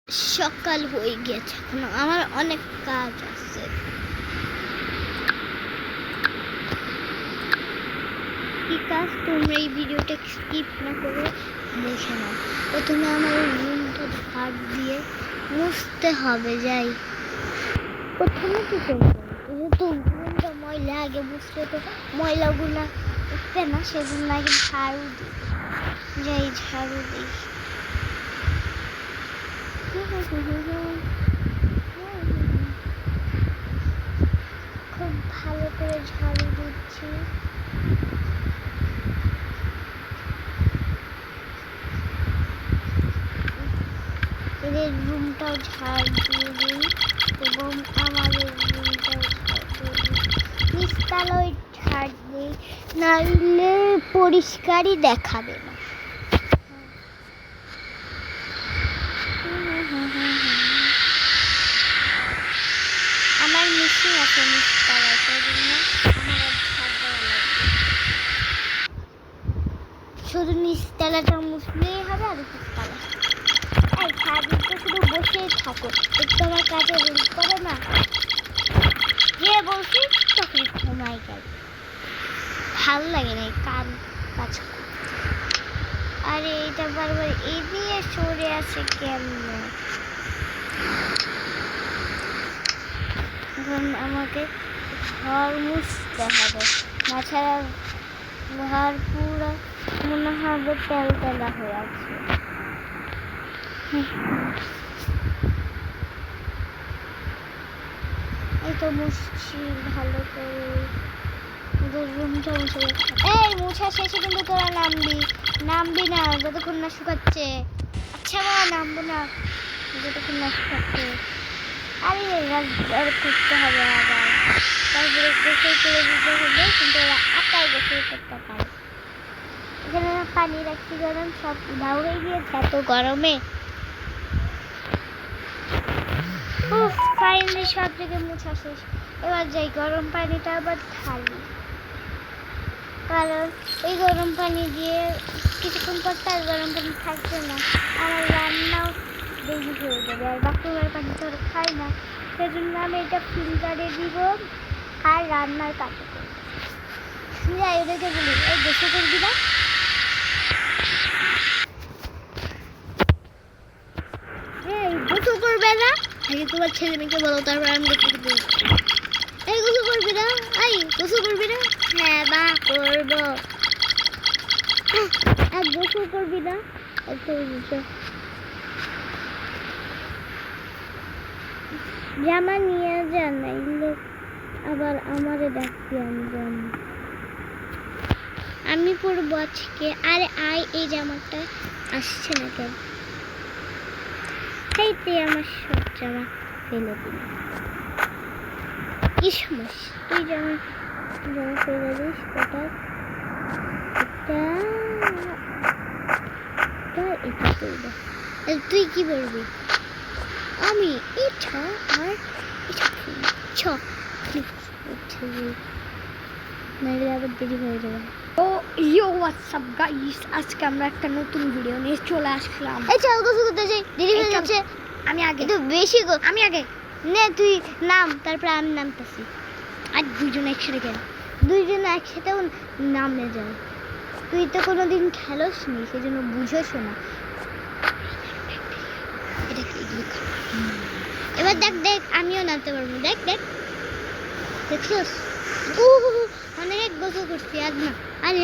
সকাল হয়ে গেছে, এখন আমার অনেক কাজ আছে। কি কাজ তোমরা এই ভিডিওটা স্কিপ না করে দেখে নাও। প্রথমে আমার রুমটা ঝাড় দিয়ে মুছতে হবে। যাই প্রথমে কি করবো, যেহেতু রুমটা ময়লা, আগে মুছলে তো ময়লাগুলো উঠবে না, সেজন্য আগে ঝাড়ু দিই। যাই ঝাড়ু দিই। খুব ভালো করে ঝাড়ু দিচ্ছি। এদের রুমটাও ঝাড় দিয়ে দিই এবং আমাদের রুমটাও ঝাড় দিয়ে দিই। নিচতলায় ঝাড় দিই, নাহলে পরিষ্কারই দেখাবে না। আমার মেশিন আছে নিচতলায়, সেই জন্য আমার আর ঝাড় দেওয়া লাগবে। শুধু নিচতলাটা মুছলেই হবে আর উপরতলা। এই সারাদিন তো শুধু বসেই থাকো, একটু আমার কাজে হেল্প করো না। যে বলছি তখন ঘুমাই গেল, ভালো লাগে না এই কাজ করতে। আরে এটা বারবার এদিকে সরে আছে কেমন? এখন আমাকে ঘর মুছতে হবে, তাছাড়া ঘর পুরো মনে হবে তেলতেলা হয়ে আছে। এই তো মুছছি ভালো করে, রুমটা মুছে। এই মুছা শেষে কিন্তু তোরা নামবি না যতক্ষণ না শুকাচ্ছে। আচ্ছা বাবা, নামবো না যতক্ষণ না শুকাচ্ছে। আরে আর করতে হবে আবার, তারপরে গোসল করে দিতে হবে, কিন্তু ওরা একাই গোসল করতে পারে। এখানে পানি রাখছি গরম, সব উধাও হয়ে গিয়েছে এত গরমে। ফাইনালি সব জায়গায় মোছা শেষ। এবার যাই গরম পানিটা আবার ঢালি, কারণ এই গরম পানি দিয়ে কিছুক্ষণ পর তার গরম পানি থাকবে না, আমার রান্নাও দেরি হয়ে যাবে। আর বাথরুমের পানি তো খাই না, সেজন্য আমি এটা ফিল্টারে দিব আর রান্নার কাজে করব। যাই ওদেরকে বলি, এই গোসল করবি না? এই গোসল করবে না? আগে তোমার ছেলে মেয়েকে বলো, তারপর আমি দেখতে দেবো। এই গোসল করবি না? এই গোসল করবি না? হ্যাঁ মা করবো। আর গোসল করবি না? জামা নিয়ে যান, নাইলে আবার আমারে ডাকতে আমি পরবো আজকে। আরে আয়, এই জামাটা আসছে না কেন? এইতে আমার সব জামা ফেলে দিল। কি সমস্যা, তুই জামা ফেলে দিস? এটা করবো। তুই কি বলবি? আমি এটা আর এটা নাইলে আবার দেরি হয়ে যাবে। ও ইয়ো হোয়াটসঅ্যাপ গাইস, আজকে আমরা একটা নতুন ভিডিও নিয়ে চলে আসলাম। এই চল গোসল করতে যাই, দেরি হয়ে যাচ্ছে। আমি আগে, একটু বেশি আমি আগে নে, তুই নাম, তারপর আমি নামতেছি। আর দুইজনে একসাথে গেল, দুইজনে একসাথেও নামে যায়। তুই তো কোনোদিন খেলোস নি, সেজন্য বুঝোস না। এটা কি এবার দেখ আমিও নামতে পারবো। দেখ দেখছিস? অনেক গোসল করছি আজ না। আরে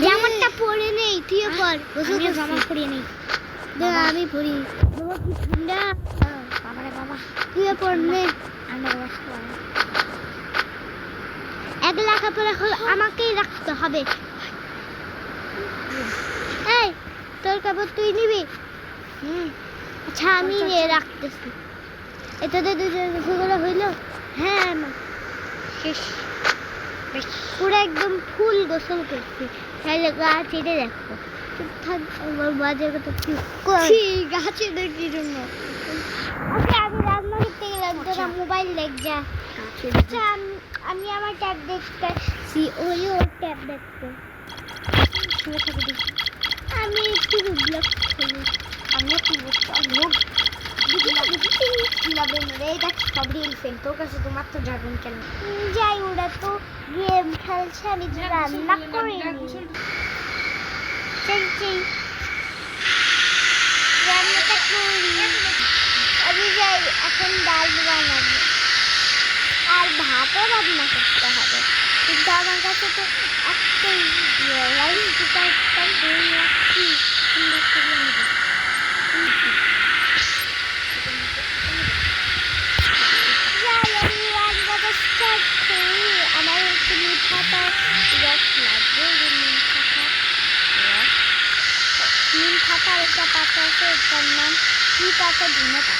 জামাটা পরে নেই, তুইও পর। গোসল জামা পরিয়ে নেই, আমি পরি। বাবা কি ঠান্ডা, বাবারে বাবা। তুইও পর নে। একলা কাপড় আমাকেই রাখতে হবে। এই তোর কাপড় তুই নিবি? আচ্ছা আমি রাখতেছি। এটাতে দুটো হইল। হ্যাঁ মা শেষ, পুরো একদম ফুল গোসল করছি। তাহলে গা চেটে দেখো। চুপ থাক, বাজে কথা গাছে দেখির জন্য। আচ্ছা আমি রান্না করতে গেলাম, তোরা মোবাইল দেখ যা। আচ্ছা আমি আমার ট্যাব দেখতেছি, ওই ট্যাব দেখতে। সঙ্গে থাকি দেখি। আমি একটু ব্লগ খেলি। আমি একটু লোক তোর কাছে তো মাত্র ড্রাগন কেন যাই, ওরা তো গেম খেলছে, আমি রান্না করিনি। রান্নাটা করি, আমি যাই এখন ডাল বানাবো আর ভাতও রান্না করতে হবে। কিন্তু আমার কাছে তো একটাই রাইস কুকারটা বই রাখছি। যাই আমি রান্নাটা স্টার্ট করি। আমার একটু নিম পাতা রস লাগবে। নিম পাতার একটা পাতা আছে, ওটার নাম কি পাতা, ধনে পাতা।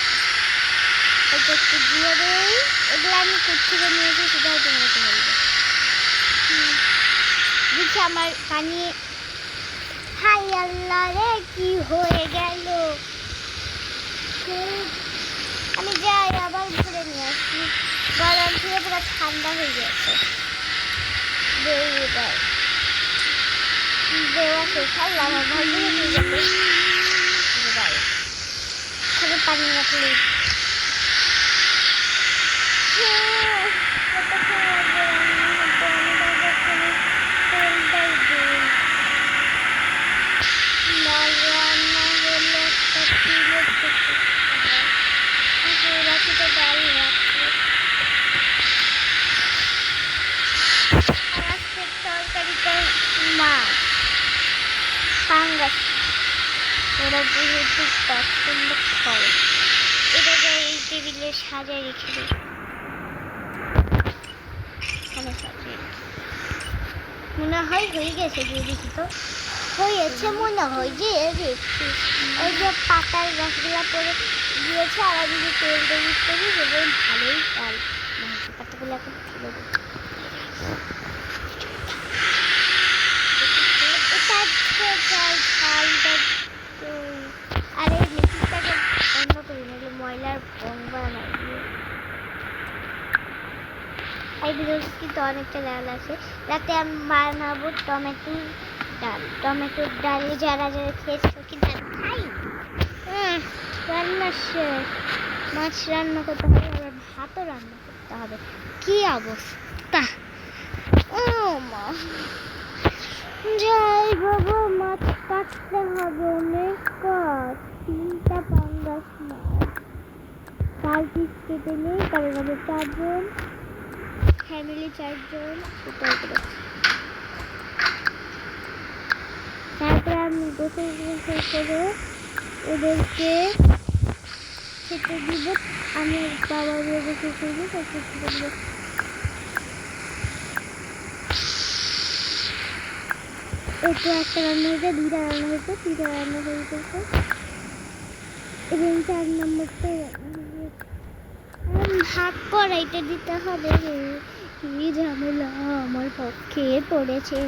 ওটা একটু দিয়ে দেই। এগুলো আমি কুচিয়ে নিয়েছি, সেটাও তোমাকে বলবো। দিচ্ছি আমার পানি। হাই আল্লাহ রে, কি হয়ে গেল! আমি যাই আবার ঘুরে নিয়ে আসি। গরম থেকে পুরো ঠান্ডা হয়ে গেছে। দেওয়া শেষ হল আমার ভাই হয়ে যাবে। খালি পানি রাখলে তরকারিটা মাছ পাঙ্গাস, ওরা যেহেতু পছন্দ করে, এটাকে এই টেবিলে সাজায় রেখে দিই। মনে হয় হয়ে গেছে, দিয়ে দেখি তো হয়েছে মনে হয়। যে ওই যে পাতার রসগুলা পরে দিয়েছে, আর আমি যে তেলটা ইউজ করি সেটা ভালোই চাল। পাতাগুলো এখন ফেলে দিই। আর এই মেশিনটাকে বন্ধ করি, নাহলে ময়লার বং বানাই। এই ভিডিও কিন্তু অনেকটা ডাল আছে। রাতে আমি বানাবো টমেটোর ডাল। টমেটোর ডালে যারা যারা খেয়েছো কি ডাল খাই। রান্না শেষ। মাছ রান্না করতে হবে, আবার ভাতও রান্না করতে হবে। কি অবস্থা! ও মা, যাই বাবা, মাছ কাটতে হবে অনেক কাজ। 3টা পাঙ্গাস মাছ 4 পিস কেটে নেই, কারণ আমি 4 জন ফ্যামিলি, 4 জন। তারপরে আমি গোসল করে ওদেরকে খেতে দিব। আমি বাবা গোসল করবো, তারপর খেতে দিব। একটু একটা রান্না হয়েছে, 2টা রান্না হয়েছে, 3টা রান্না হয়ে গেছে, এবং 4 নম্বরটা ভাগ কড়াইতে দিতে হবে। কি ঝামেলা আমার পক্ষে পড়েছে।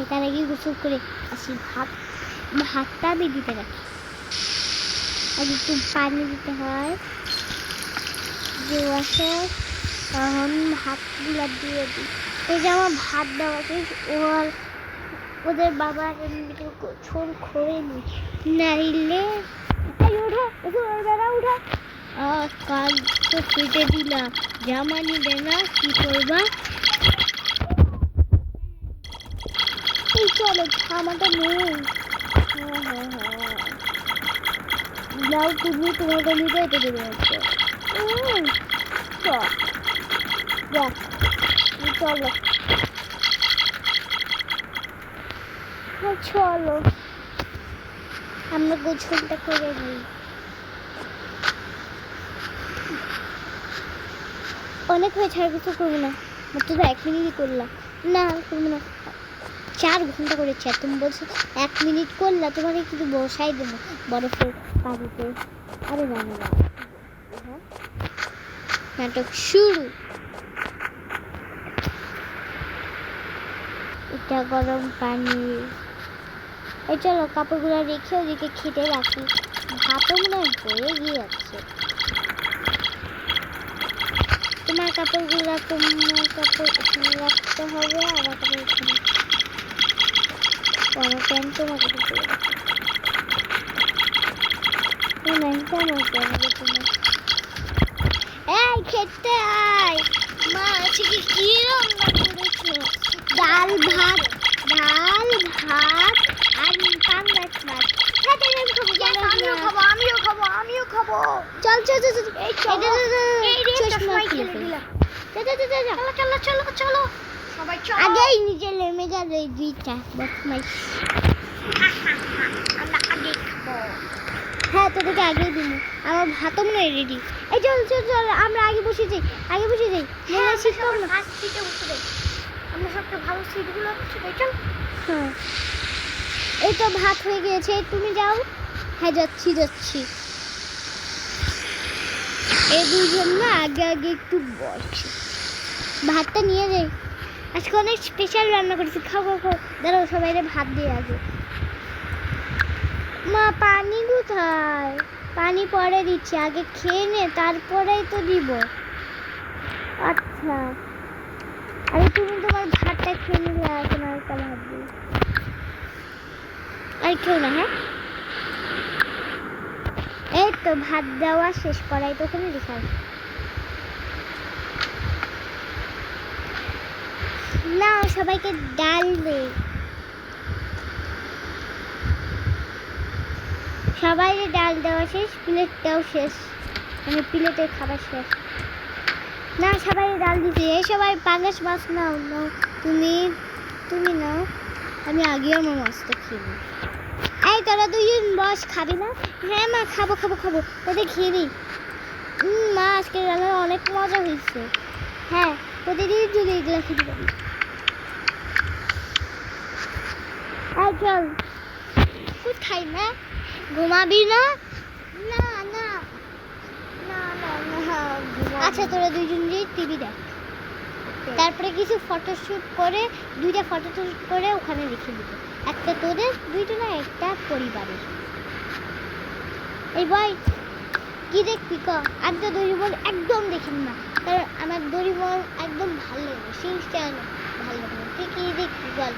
তার আগে গোসল করে আসি। ভাতটা আমি দিতে রাখি, আর একটু পানি দিতে হয়। তখন ভাতগুলা দিয়ে দিই। এই যে আমার ভাত দেওয়া শেষ। ওদের বাবা গোসল করে নি, নাইলে উঠা কাল তো কেটে দিলাম, জামা নিবে না, কি করবা? এই চলো, জামাটা নেই। যাও তুমি, তোমার গলিতে এটা দেবে হচ্ছে। চলো চলো, আমরা গোছলটা করে নিই। অনেক হয়েছে, আর কিছু করবো না। মাত্র তো 1 মিনিটই করলাম। না করবো না, 4 ঘন্টা করেছি। আর তুমি বলছো 1 মিনিট করলা, তোমাকে কিন্তু বসাই দেবো বরফের পানিতে। আরে না না, নাটক শুরু। এটা গরম পানি। এই চলো, কাপড়গুলো রেখে ওদিকে খেতে রাখি। ভাতও মনে হয় হয়ে গিয়েছে। তোমার কাপড়গুলো তোমার কাপড় এখানে রাখতে হবে, আর কাপড় এখানে। আমার প্যান্ট তোমাকে দিতে হবে। এই খেতে আয় মা, আজকে কি রান্না করেছো? ডাল ভাত আর পাঙ্গাস মাছ। আমিও খাবো। চল চলো সবাই চলো। আগেই নিচে নেমে গেল এই দুইটা বদমাইশ। আমরা আগে খাবো। হ্যাঁ তোদেরকে আগেই দিব। আমার ভাতও মনে হয় রেডি। এই চল আমরা আগে বসে যাই। ফার্স্ট সিটে বসে যাই। আমরা সবচেয়ে ভালো সিটগুলো বসে যাই। চল। হ্যাঁ এই তো ভাত হয়ে গিয়েছে, তুমি যাও। হ্যাঁ যাচ্ছি। এই দুজন না আগে একটু বসে ভাতটা নিয়ে যাই। আজকে অনেক স্পেশাল রান্না করেছি। খাও দাঁড়াও, সবাই ভাত দিয়ে আগে। মা পানি কোথায়? পানি পরে দিচ্ছি, আগে খেয়ে নে তারপরেই তো দিব। আচ্ছা আরে তুমি তোমার ভাতটা খেয়ে নিলে এখন আর একটা ভাত দিই। আর খেও না। হ্যাঁ এই তো ভাত দেওয়া শেষ, করাই তো ওখানে রেখে না। সবাইকে ডাল দে। সবাই ডাল দেওয়া শেষ, প্লেটটাও শেষ, মানে প্লেটের খাবার শেষ। না সবাই ডাল দিতে। এই সবাই পাঙ্গাস মাছ নাও। তুমি নাও, আমি আগে আমার মাছটা খেয়ে নিই। এই তোরা দুজন বস, খাবি না? হ্যাঁ মা খাবো। তোদের খেয়ে নিই। মা আজকে রান্না অনেক মজা হয়েছে। হ্যাঁ প্রতিদিন যদি এগুলো খেতে পারি। চল। কোথায় না ঘুমাবি না? আচ্ছা তোরা দুইজন গিয়ে টিভি দেখ, তারপরে কিছু ফটোশুট করে, দুইটা ফটোশুট করে ওখানে রেখে দিব। একটা তোদের, দুইটা না একটা পরিবারের। এই ভাই কি দেখবি ক? আমি তো দড়িবল একদম দেখিম না, কারণ আমার দড়িবল একদম ভালো লাগে, সিনস্টান ভালো লাগে। তুই কি দেখবি বল?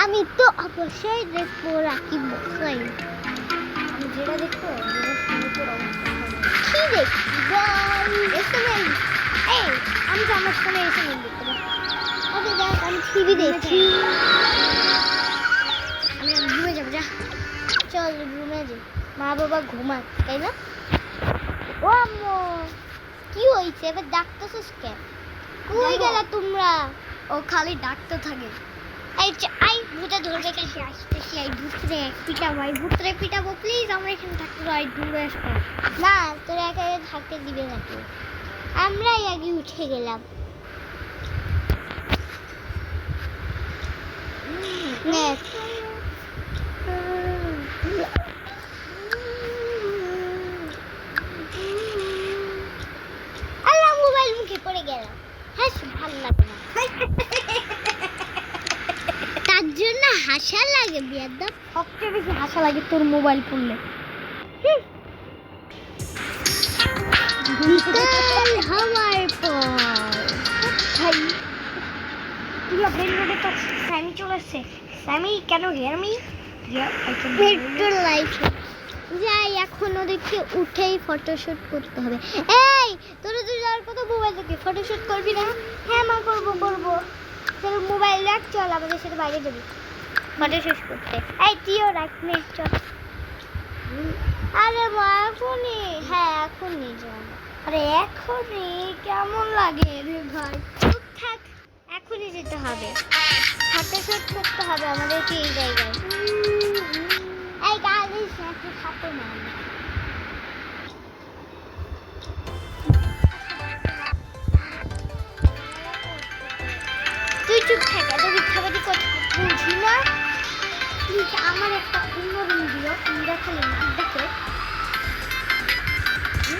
আমি তো অবশ্যই দেখবো রাকিব বসাই। আমি যেটা দেখবো কি দেখবি বল? এসএমএল। এই আমি তো আমার ফোনে এসএমএল দেখতে পারি। ওকে দেখ, আমি টিভি দেখছি। আমি ঘুমে যাবো, যা চল ঘুমে যাই। মা বাবা ঘুমাক, তাই না? ও আম্মু কি হয়েছে? এবার ডাকতেছিস কেন? কই গেলা তোমরা? ও খালি ডাকতে থাকে। আই ভূতে ধরবে কাছে আসতেছি। আই ভূতরে পিটাবো প্লিজ। আমরা এখানে থাকতে পারি, দূরে আসবো না। তোরা একা থাকতে দিবে না কেউ। আমরাই আগে উঠে গেলাম। আল্লাহ মোবাইল মুখে পড়ে গেলাম। হ্যাঁ ভালো লাগে না, তার জন্য হাসা লাগে। বিয়াদব সবচেয়ে বেশি হাসা লাগে তোর মোবাইল পড়লে। বিকাল হওয়ার পর ভাই তুলা বের করে তো স্যামি চলেছে। স্যামি কেন হেয়ারমি পেট্রোল লাইট যাই। এখন ওদেরকে উঠেই ফটোশুট করতে হবে। এই তোরা তো যাওয়ার কথা, মোবাইল থেকে ফটোশুট করবি না? হ্যাঁ মা করবো। তোর মোবাইল রাখ, চল আমাদের সাথে বাইরে যাবি ফটোশুট করতে। এই তুইও রাখ নে, চল। আরে মা এখনই? হ্যাঁ এখনই যাবো। আরে এখনই কেমন লাগে রে ভাই? চুপ থাক, এখনই যেতে হবে। ফটোশুট করতে হবে আমাদেরকে এই জায়গায়। এই গাড়ির সাথে খাতে না। তুই চুপ থাক, এত মিথ্যাবাদী কথা বুঝি না। প্লিজ আমার একটা অন্য রুম দিও, আমরা খালি নাক দেখে।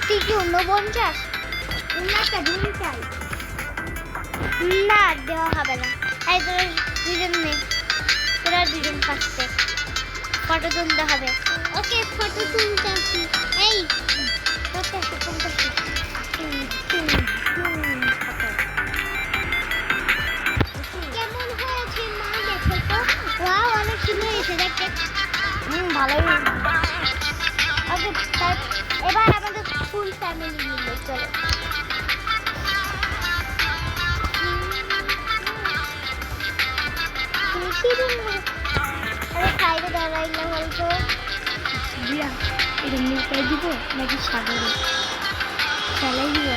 তুই কি অন্য বোন চাস? অন্য একটা রুম চাই। না দেওয়া হবে না। এই তোরা দুজন নেই, তোরা দুজন পাচ্ছে ফটো তুলতে হবে। ওকে ফটো তুলতে আসি। এই ফটো কেমন হয়েছে মা দেখো তো? ওয়াও অনেক বসে দেখতে ভালোই। ওকে, এবার আমাদের ফুল ফ্যামিলি মিলে চলো। আরে খাইতে দাঁড়াইলে বলতো দিয়া এটা নৌকায় দিব নাকি সাগরে চালাই দিব?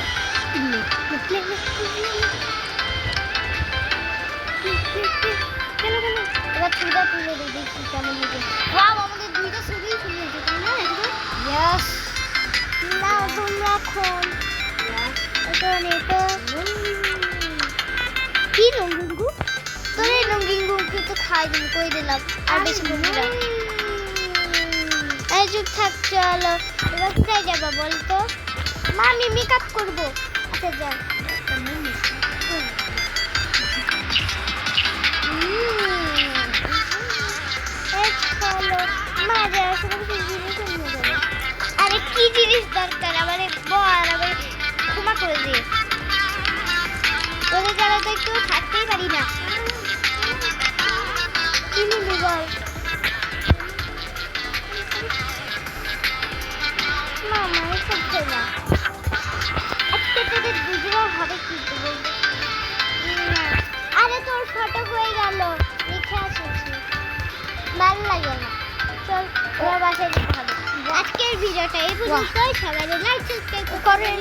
কেন কেন এবার ছুরিটা তুলে দিই, দেখি কেমন হয়েছে। ওয়াও, আমাদের দুইটা ছবিই তুলেছে, তাই না? ইয়েস। না তোমরা এখন এখন এটা কি নঙ্গিঙ্গু? তোর এই নঙ্গিঙ্গুকে তো খাই দিন কই দিলাম আর বেশি বন্ধুরা। এই চুপ থাক, চলো এবার কোথায় যাবো বলতো? মা আমি মেকআপ করবো। আচ্ছা যাও। আরে কি জিনিস দরকার আমার বল, আমার ক্ষমা করে দে। ওদের দ্বারা তো একটু থাকতেই পারি না। কি নিবি বল? মামা এসব খেলা আজকে তোদের বুঝবো হবে কি বলবো না। আরে তোর ফটো হয়ে গেল, লিখে আসছি, ভালো লাগে না। চল ওরা বাসায় যেতে হবে। আজকের ভিডিওটা এই পর্যন্তই। সবাই লাইক সাবস্ক্রাইব করে